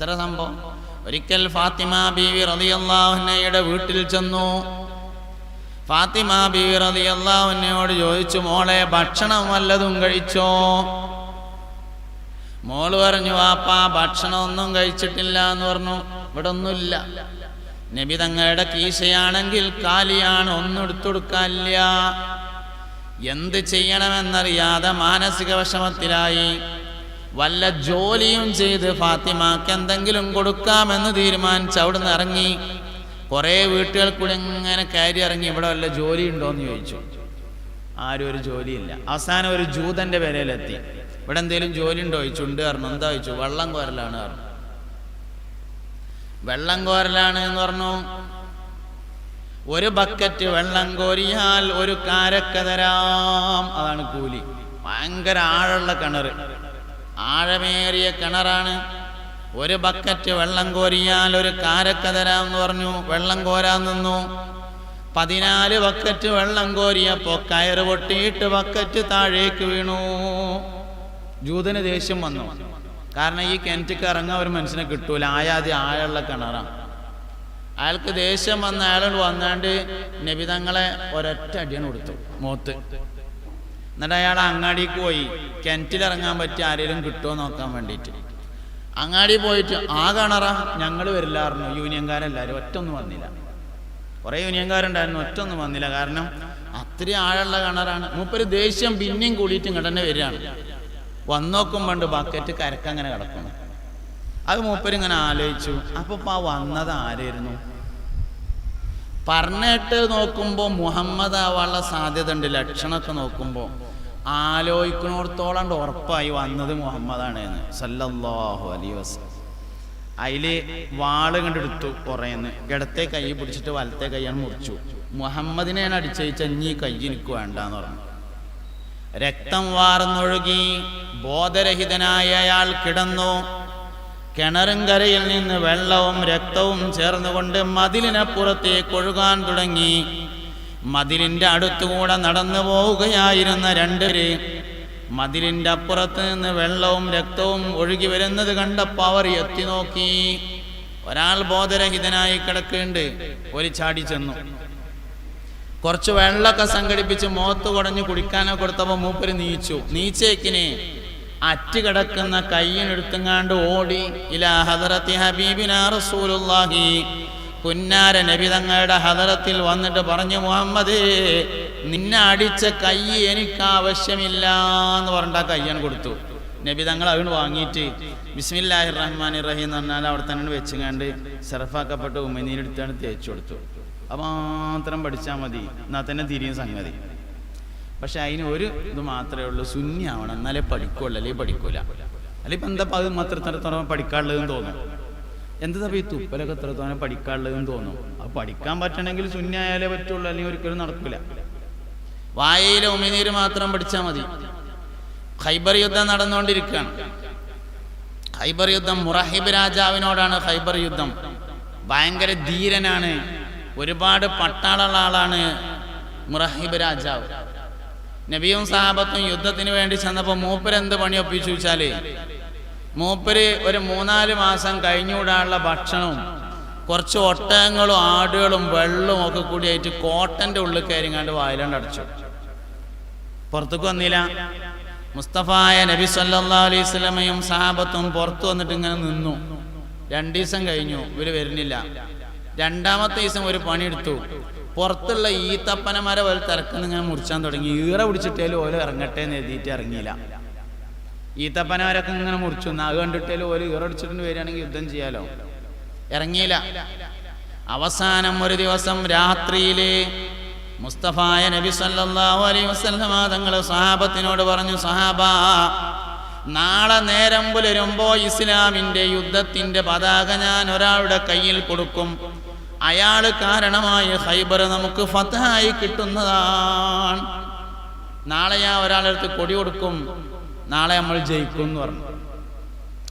എത്ര സംഭവം. ഒരിക്കൽ ഫാത്തിമ ബീവി റളിയല്ലാഹു അൻഹയുടെ വീട്ടിൽ ചെന്നു. ഫാത്തിമ ബീവി റളിയല്ലാഹു അൻഹയോട് ചോദിച്ചു, മോളെ ഭക്ഷണം വല്ലതും കഴിച്ചോ? മോള് പറഞ്ഞു, വാപ്പാ ഭക്ഷണം ഒന്നും കഴിച്ചിട്ടില്ല എന്ന് പറഞ്ഞു. ഇവിടെ ഒന്നുമില്ല. നബി തങ്ങളുടെ കീശയാണെങ്കിൽ കാലിയാണ്, ഒന്നും എടുത്തുകൊടുക്കാനില്ല. എന്ത് ചെയ്യണമെന്നറിയാതെ മാനസിക വിഷമത്തിലായി. വല്ല ജോലിയും ചെയ്ത് ഫാത്തിമാക്ക് എന്തെങ്കിലും കൊടുക്കാമെന്ന് തീരുമാനിച്ച് അവിടുന്ന് ഇറങ്ങി. കുറേ വീട്ടുകൾ കൂടി ഇങ്ങനെ കയറി ഇറങ്ങി. ഇവിടെ വല്ല ജോലി ഉണ്ടോയെന്ന് ചോദിച്ചു. ആരും ഒരു ജോലിയില്ല. അവസാനം ഒരു ജൂതന്റെ പേരയിലെത്തി. ഇവിടെ എന്തെങ്കിലും ജോലി ഉണ്ടോ ചോദിച്ചു. ഉണ്ട് പറഞ്ഞു. എന്താ ചോദിച്ചു? വെള്ളം കോരലാണ് പറഞ്ഞു. വെള്ളം കോരലാണ് എന്ന് പറഞ്ഞു. ഒരു ബക്കറ്റ് വെള്ളം കോരിയാൽ ഒരു കാരക്ക തരാം, അതാണ് കൂലി. ഭയങ്കര ആഴമുള്ള കിണർ, ആഴമേറിയ കിണറാണ്. ഒരു ബക്കറ്റ് വെള്ളം കോരിയാൽ ഒരു കാരക്ക തരാം എന്ന് പറഞ്ഞു. വെള്ളം കോരാൻ നിന്നു. 14 ബക്കറ്റ് വെള്ളം കോരിയപ്പോ കയറ് പൊട്ടിയിട്ട് ബക്കറ്റ് താഴേക്ക് വീണു. ജൂതന് ദേഷ്യം വന്നു. കാരണം ഈ കിണറ്റിക്ക് ഇറങ്ങാൻ ഒരു മനുഷ്യനെ കിട്ടൂല, ആയാതി ആഴമുള്ള കിണറാണ്. അയാൾക്ക് ദേഷ്യം വന്ന അയാളോട് വന്നാണ്ട് നബി തങ്ങളെ ഒരൊറ്റ അടിയാണ് കൊടുത്തു മോത്ത്. എന്നിട്ട് അയാൾ അങ്ങാടിക്ക് പോയി കിണറ്റിലിറങ്ങാൻ പറ്റി ആരെങ്കിലും കിട്ടുമോ നോക്കാൻ വേണ്ടിയിട്ട്. അങ്ങാടി പോയിട്ട് ആ കിണറാ ഞങ്ങൾ വരില്ലായിരുന്നു. യൂണിയൻകാരെല്ലാവരും ഒറ്റൊന്നും വന്നില്ല. കുറേ യൂണിയൻകാരുണ്ടായിരുന്നു, ഒറ്റൊന്നും വന്നില്ല. കാരണം അത്രയും ആഴമുള്ള കിണറാണ്. മൂപ്പര് ദേഷ്യം പിന്നെയും കൂടിയിട്ട് ഇങ്ങോട്ട് തന്നെ വരികയാണ്. വന്നോക്കും പണ്ട് ബക്കറ്റ് കരക്കങ്ങനെ കിടക്കണം. അത് മൂപ്പരിങ്ങനെ ആലോചിച്ചു. അപ്പൊ ആ വന്നത് ആരായിരുന്നു? പറഞ്ഞിട്ട് നോക്കുമ്പോൾ മുഹമ്മദ് ആവാനുള്ള സാധ്യത ഉണ്ട്. ലക്ഷണമൊക്കെ നോക്കുമ്പോൾ ആലോചിക്കണോടത്തോളം ഉറപ്പായി വന്നത് മുഹമ്മദാണ് എന്ന് സല്ലല്ലാഹു അലൈഹി വസല്ലം. അതില് വാള് കണ്ടെടുത്തു. കുറേന്ന് ഇടത്തെ കൈ പിടിച്ചിട്ട് വലത്തെ കൈയാണ് മുറിച്ചു. മുഹമ്മദിനെയാണ് അടിച്ചയച്ച ഇനി കൈ എനിക്ക് വേണ്ടാന്ന് പറഞ്ഞു. രക്തം വാർന്നൊഴുകി. ബോധരഹിതനായ അയാൾ കിടന്നു. കിണറും കരയിൽ നിന്ന് വെള്ളവും രക്തവും ചേർന്നുകൊണ്ട് മതിലിനപ്പുറത്തേക്ക് ഒഴുകാൻ തുടങ്ങി. മതിലിന്റെ അടുത്തുകൂടെ നടന്നു പോവുകയായിരുന്ന രണ്ടുപേര് മതിലിന്റെ അപ്പുറത്ത് നിന്ന് വെള്ളവും രക്തവും ഒഴുകി വരുന്നത് കണ്ടപ്പോൾ അവർ എത്തി നോക്കി. ഒരാൾ ബോധരഹിതനായി കിടക്കുന്നുണ്ട്. ഒരു ചാടി ചെന്നു. കുറച്ച് വെള്ളമൊക്കെ സംഘടിപ്പിച്ച് മുഖത്ത് കുടഞ്ഞ് കുടിക്കാനോ കൊടുത്തപ്പോൾ മൂപ്പര് നീച്ചേക്കിനെ അറ്റ് കിടക്കുന്ന കയ്യിനെടുത്തുങ്ങാണ്ട് ഓടി ഇലാ ഹദറത്തി ഹബീബിനാ റസൂലുള്ളാഹി, പുന്നാര നബി തങ്ങളുടെ ഹദറത്തിൽ വന്നിട്ട് പറഞ്ഞു, മുഹമ്മദേ നിന്നെ അടിച്ച കൈ എനിക്ക് ആവശ്യമില്ല എന്ന് പറഞ്ഞിട്ട് ആ കയ്യാണ് കൊടുത്തു. നബി തങ്ങൾ അതിന് വാങ്ങിയിട്ട് ബിസ്മില്ലാഹിർ റഹ്മാനിർ റഹീം എന്ന് പറഞ്ഞാൽ അവിടെ തന്നെ വെച്ചുങ്ങാണ്ട് സെറഫാക്കപ്പെട്ട ഉമ്മനീരെടുത്താണ് തേച്ചു കൊടുത്തു. അത് മാത്രം പഠിച്ചാൽ മതി, എന്നാൽ തന്നെ തിരിയും സംഗതി. പക്ഷെ അതിന് ഒരു ഇത് മാത്രമേ ഉള്ളൂ, സുന്നി ആവണം, എന്നാലേ പഠിക്കുള്ളൂ, അല്ലെങ്കിൽ പഠിക്കൂല. അല്ലെങ്കിൽ ഇപ്പം എന്താ അത് മാത്രം പഠിക്കാനുള്ളതെന്ന് തോന്നും. എന്താ ഈ തുപ്പലൊക്കെ എത്രത്തോളം പഠിക്കാനുള്ളതെന്ന് തോന്നും. അത് പഠിക്കാൻ പറ്റണമെങ്കിൽ സുന്നി ആയാലേ പറ്റുള്ളൂ, അല്ലെങ്കിൽ ഒരിക്കലും നടക്കില്ല. വായയിലെ ഉമിനീര് മാത്രം പഠിച്ചാൽ മതി. ഖൈബർ യുദ്ധം നടന്നുകൊണ്ടിരിക്കുകയാണ്. ഖൈബർ യുദ്ധം മുറഹിബ് രാജാവിനോടാണ് ഖൈബർ യുദ്ധം. ഭയങ്കര ധീരനാണ്, ഒരുപാട് പട്ടാളുള്ള ആളാണ് മുറഹിബ് രാജാവ്. നബിയും സഹാബത്തും യുദ്ധത്തിന് വേണ്ടി ചെന്നപ്പോൾ മൂപ്പര് എന്ത് പണി ഒപ്പിച്ചു വെച്ചാല്, മൂപ്പര് ഒരു 3-4 മാസം കഴിഞ്ഞുകൂടാനുള്ള ഭക്ഷണവും കുറച്ച് ഒട്ടകങ്ങളും ആടുകളും വെള്ളവും ഒക്കെ കൂടിയായിട്ട് കോട്ടന്റെ ഉള്ളിൽ കയറിങ്ങാണ്ട് വായിലാണ്ട് അടച്ചു. പുറത്തേക്ക് വന്നില്ല. മുസ്തഫായ നബി സല്ലല്ലാഹു അലൈഹി വസല്ലമയും സഹാബത്തും പുറത്തു വന്നിട്ട് ഇങ്ങനെ നിന്നു. 2 ദിവസം കഴിഞ്ഞു, ഇവര് വരുന്നില്ല. 2ാമത്തെ ദിവസം ഒരു പണിയെടുത്തു. പുറത്തുള്ള ഈത്തപ്പനമരം ഒരു തിരക്കുന്ന ഇങ്ങനെ മുറിച്ചാൻ തുടങ്ങി. ഈറ പിടിച്ചിട്ടേലും ഓല ഇറങ്ങട്ടെ എന്ന് എഴുതിയിട്ട് ഇറങ്ങിയില്ല. ഈത്തപ്പനമരൊക്കെ ഇങ്ങനെ മുറിച്ചു. അത് കണ്ടിട്ടേലും ഓല ഈറ പിടിച്ചിട്ട് വരികയാണെങ്കിൽ യുദ്ധം ചെയ്യാലോ. ഇറങ്ങിയില്ല. അവസാനം ഒരു ദിവസം രാത്രിയില് മുസ്തഫായ നബി സല്ലല്ലാഹു അലൈഹി വസല്ലം തങ്ങൾ സഹാബത്തിനോട് പറഞ്ഞു, സഹാബാ, നാളെ നേരം പുലരുമ്പോ ഇസ്ലാമിന്റെ യുദ്ധത്തിന്റെ പതാക ഞാൻ ഒരാളുടെ കയ്യിൽ കൊടുക്കും. അയാൾ കാരണമായി ഖൈബർ നമുക്ക് ഫതഹായി കിട്ടുന്നതാണ്. നാളെ ഞാൻ ഒരാളെടുത്ത് കൊടി കൊടുക്കും, നാളെ നമ്മൾ ജയിക്കും എന്ന് പറഞ്ഞു.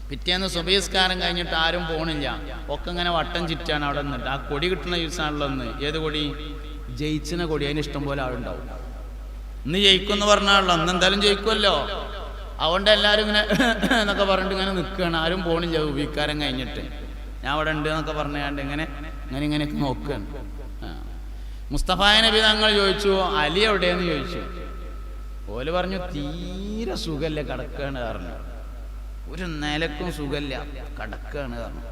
പിറ്റേന്ന് സുബഹിസ്കാരം കഴിഞ്ഞിട്ട് ആരും പോണില്ല, ഒക്കെ ഇങ്ങനെ വട്ടം ചുറ്റാണ് അവിടെ നിന്നിട്ട്. ആ കൊടി കിട്ടുന്ന ദിവസമാണല്ലോ ഇന്ന്. ഏത് കൊടി? ജയിച്ചിന കൊടി. അതിന് ഇഷ്ടം പോലെ ആളുണ്ടാവും. ഇന്ന് ജയിക്കും എന്ന് പറഞ്ഞാണല്ലോ, അന്ന് എന്തായാലും ജയിക്കുമല്ലോ. അതുകൊണ്ട് എല്ലാവരും ഇങ്ങനെ എന്നൊക്കെ പറഞ്ഞിട്ട് ഇങ്ങനെ നിൽക്കുകയാണ്. ആരും പോണില്ല ഉപയോഗിക്കാരം കഴിഞ്ഞിട്ട്. ഞാൻ അവിടെ ഉണ്ട് എന്നൊക്കെ പറഞ്ഞാണ്ട് ഇങ്ങനെയൊക്കെ നോക്കുകയാണ്. മുസ്തഫ നബി തങ്ങൾ ചോദിച്ചു, അലി എവിടെയെന്ന് ചോദിച്ചു. ഓല് പറഞ്ഞു തീരെ സുഖല്ല, കിടക്കുകയാണ് പറഞ്ഞു. ഒരു നിലക്കും സുഖല്ല, കിടക്കുകയാണ് പറഞ്ഞു.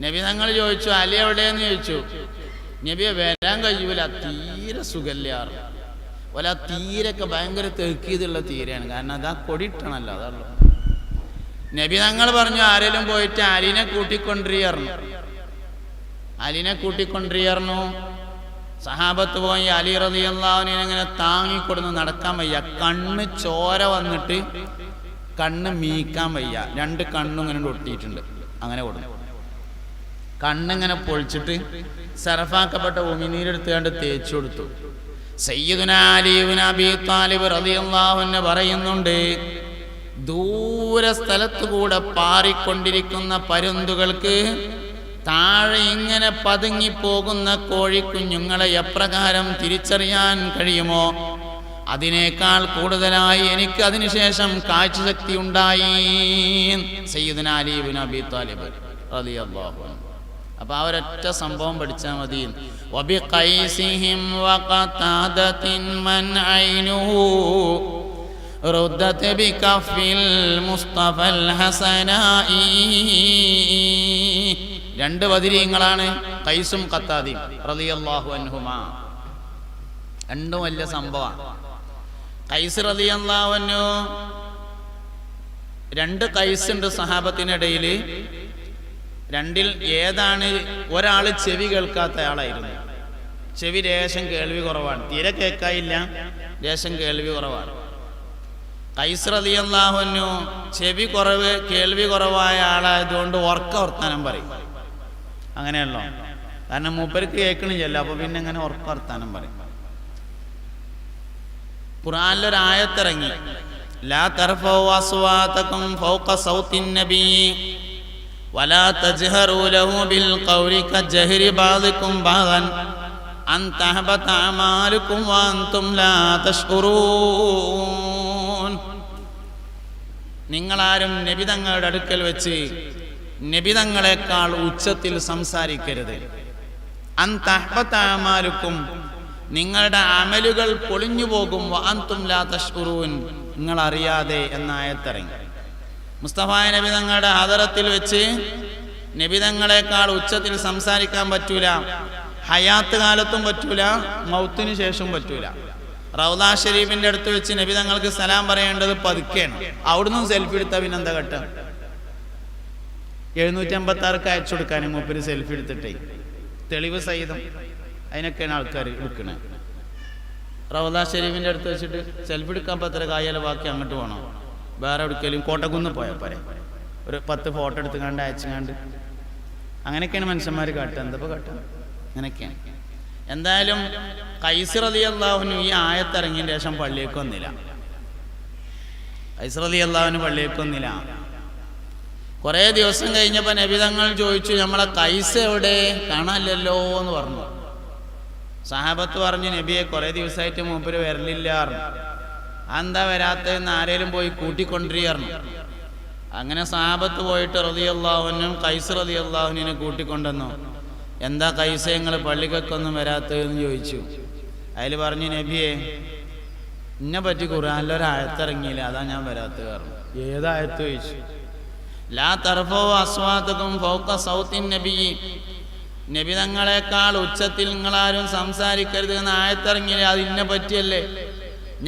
നബി തങ്ങൾ ചോദിച്ചു, അലി എവിടെയെന്ന് ചോദിച്ചു. നബിയെ വരാൻ കഴിയൂല, തീരെ സുഖല്ല പറഞ്ഞു. ഓല തീരൊക്കെ ഭയങ്കര തെക്കീതുള്ള തീരെയാണ്, കാരണം അതാ കൊടിയിട്ടണല്ലോ, അതല്ലോ. നബി തങ്ങൾ പറഞ്ഞു, ആരെങ്കിലും പോയിട്ട് അലിനെ കൂട്ടിക്കൊണ്ടിരിക്കുന്നു. അലിനെ കൂട്ടിക്കൊണ്ടിരിക്കുന്നു. സഹാബത്ത് പോയി അലി റളിയല്ലാഹു അൻഹു ഇങ്ങനെ താങ്ങിക്കൊടുന്ന് നടക്കാൻ വയ്യ. കണ്ണ് ചോര വന്നിട്ട് കണ്ണ് മീക്കാൻ വയ്യ. 2 കണ്ണും ഇങ്ങനെ ഒട്ടിയിട്ടുണ്ട്. അങ്ങനെ കൊടുന്നു. കണ്ണിങ്ങനെ പൊളിച്ചിട്ട് സറഫാക്കപ്പെട്ട ഉമിനീരെടുത്ത് കണ്ട് തേച്ചു കൊടുത്തു. സയ്യിദുനാ അലി ഇബ്നു അബീ ത്വാലിബ് റളിയല്ലാഹു അൻഹു പറയുന്നുണ്ട്, ദൂര സ്ഥലത്തു കൂടെ പാറിക്കൊണ്ടിരിക്കുന്ന പരുന്തുകൾക്ക് താഴെ ഇങ്ങനെ പതുങ്ങിപ്പോകുന്ന കോഴിക്കുഞ്ഞുങ്ങളെ എപ്രകാരം തിരിച്ചറിയാൻ കഴിയുമോ, അതിനേക്കാൾ കൂടുതലായി എനിക്ക് അതിനുശേഷം കാഴ്ചശക്തി ഉണ്ടായി. സയ്യിദുനാ അലി ഇബ്നു അബീ ത്വാലിബ് റളിയല്ലാഹു അൻഹു. അപ്പൊ ആ ഒരൊറ്റ സംഭവം പഠിച്ചാൽ മതി. വബിഖൈസിഹിം വഖതാദത്തിൻ മൻ ഐനുഹു റുദ്ദത് ബികഫിൽ മുസ്തഫൽ ഹസനായി. 2 ബദരീങ്ങളാണ്, ഖൈസും ഖത്താദിയും റളിയല്ലാഹു അൻഹുമാ. 2 വലിയ സംഭവമാണ്. ഖൈസ് റളിയല്ലാഹു അൻഹു, 2 ഖൈസ് ഉണ്ട് സഹാബത്തിനിടയിൽ. 2ൽ ഏതാണ്? ഒരാൾ ചെവി കേൾക്കാത്ത ആളായിരുന്നു. ചെവി ലേശം കേൾവി കുറവാണ്, തീരെ കേൾക്കായില്ല, ലേശം കേൾവി കുറവാണ്. ഖൈസ് റളിയല്ലാഹു അൻഹു ചെവി കുറവ്, കേൾവി കുറവായ ആളായതുകൊണ്ട് ഉറക്ക വർത്താനം പറയും. അങ്ങനെയല്ലോ, കാരണം മൂപ്പർക്ക് കേൾക്കണില്ല, അപ്പൊ പിന്നെ ഇങ്ങനെ ഉറക്ക വർത്താനം പറയും. ഖുർആനിലൊരായത്തിറങ്ങി, ലാ തർഫഉ അസ്വാതകും ഫൗക സൗത്തിൻ നബി വലാ തജ്ഹറു ലഹു ബിൽ ഖൗലി കജഹരി ബഅദികും ബഅദൻ അൻ തഹബത അമാലുകും വഅൻതും ലാ തഷ്കുറൂൻ. നിങ്ങളാരും നബി തങ്ങളുടെ അടുക്കൽ വെച്ച് നബി തങ്ങളെക്കാൾ ഉച്ചത്തിൽ സംസാരിക്കരുത്. അൻ തഹബത അമാലുകും, നിങ്ങളുടെ അമലുകൾ പൊളിഞ്ഞു പോകും. വഅൻതും ലാ തഷ്കുറൂൻ, നിങ്ങൾ അറിയാതെ എന്ന ആയത്തിറങ്ങി. മുസ്തഫ നബി തങ്ങളുടെ ഹദറത്തിൽ വെച്ച് നബി തങ്ങളെക്കാൾ ഉച്ചത്തിൽ സംസാരിക്കാൻ പറ്റൂല. ഹയാത്ത് കാലത്തും പറ്റൂല, മൗത്തിന് ശേഷം പറ്റൂല. റൗദ ഷരീഫിന്റെ അടുത്ത് വെച്ച് നബി തങ്ങൾക്ക് സലാം പറയേണ്ടത് പതുക്കെയാണ്. അവിടുന്ന് സെൽഫി എടുത്താൽ പിന്നെ എന്താ ഘട്ടം? 756 അയച്ചു കൊടുക്കാൻ മൂപ്പര് സെൽഫി എടുത്തിട്ടേ, തെളിവ് സഹിതം. അതിനൊക്കെയാണ് ആൾക്കാർ എടുക്കണേ. റൗദ ഷരീഫിന്റെ അടുത്ത് വെച്ചിട്ട് സെൽഫി എടുക്കാൻ പത്ര കായാല ബാക്കി അങ്ങോട്ട് പോകണം. വേറെ എവിടേക്കെങ്കിലും കോട്ടക്കുന്ന് പോയാൽ പോരെ, ഒരു 10 ഫോട്ടോ എടുത്തുകൊണ്ട് അയച്ചുകൊണ്ട്. അങ്ങനെയൊക്കെയാണ് മനുഷ്യന്മാർ കാട്ടുക. എന്തപ്പോൾ കാട്ടുക? അങ്ങനെയൊക്കെയാണ്. എന്തായാലും ഖൈസ് റളിയല്ലാഹു അൻഹു ഈ ആയത്തിറങ്ങിയതിന് ശേഷം പള്ളിയേക്ക് വന്നില്ല. ഖൈസ് റളിയല്ലാഹു അൻഹു പള്ളിയേക്ക് വന്നില്ല. കുറേ ദിവസം കഴിഞ്ഞപ്പോൾ നബി തങ്ങൾ ചോദിച്ചു, നമ്മളെ ഖൈസ് എവിടെ, കാണാനില്ലല്ലോ എന്ന് പറഞ്ഞു. സഹാബത്ത് പറഞ്ഞു, നബിയെ കുറേ ദിവസമായിട്ട് മൂപ്പര് വരലില്ല പറഞ്ഞു. എന്താ വരാത്തതെന്ന് ആരേലും പോയി കൂട്ടിക്കൊണ്ടിരിക്കുന്നു. അങ്ങനെ സഹാബത്ത് പോയിട്ട് റളിയല്ലാഹു അൻഹു ഖൈസ് റളിയല്ലാഹു അൻഹുവിനെ കൂട്ടിക്കൊണ്ടുവന്നു. എന്താ ഖൈസ് നിങ്ങൾ പള്ളിക്കൊന്നും വരാത്തതെന്ന് ചോദിച്ചു. അതിൽ പറഞ്ഞു, നബിയെ എന്നെ പറ്റി ഖുർആനിലൊരായത്തിറങ്ങിയില്ല, അതാ ഞാൻ വരാത്തത് പറഞ്ഞു. ഏതായത്ത് ചോദിച്ചു. ലാ തർഫഉ അസ്വാതകും ഫൗക സൗത്തിൻ നബി, നബി തങ്ങളെക്കാൾ ഉച്ചത്തിൽ നിങ്ങളാരും സംസാരിക്കരുത് എന്ന ആയത്തിറങ്ങിയില്ല. അത് ഇന്നെ പറ്റിയല്ലേ.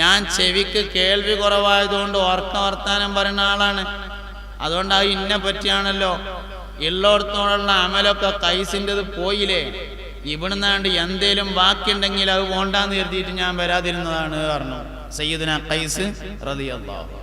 ഞാൻ ചെവിക്ക് കേൾവി കുറവായതുകൊണ്ട് ഓർക്ക വർത്താനം പറയുന്ന ആളാണ്, അതുകൊണ്ട് അത് ഇന്നെ പറ്റിയാണല്ലോ. ഉള്ളിടത്തോടുള്ള അമലൊക്കെ ഖൈസിൻ്റെത് പോയില്ലേ, ഇവിടുന്നാണ്ട് എന്തേലും ബാക്കിയുണ്ടെങ്കിൽ അത് പോണ്ടാന്ന് കരുതിയിട്ട് ഞാൻ വരാതിരുന്നതാണ് പറഞ്ഞു സയ്യിദുനാ ഖൈസ് റളിയല്ലാഹു.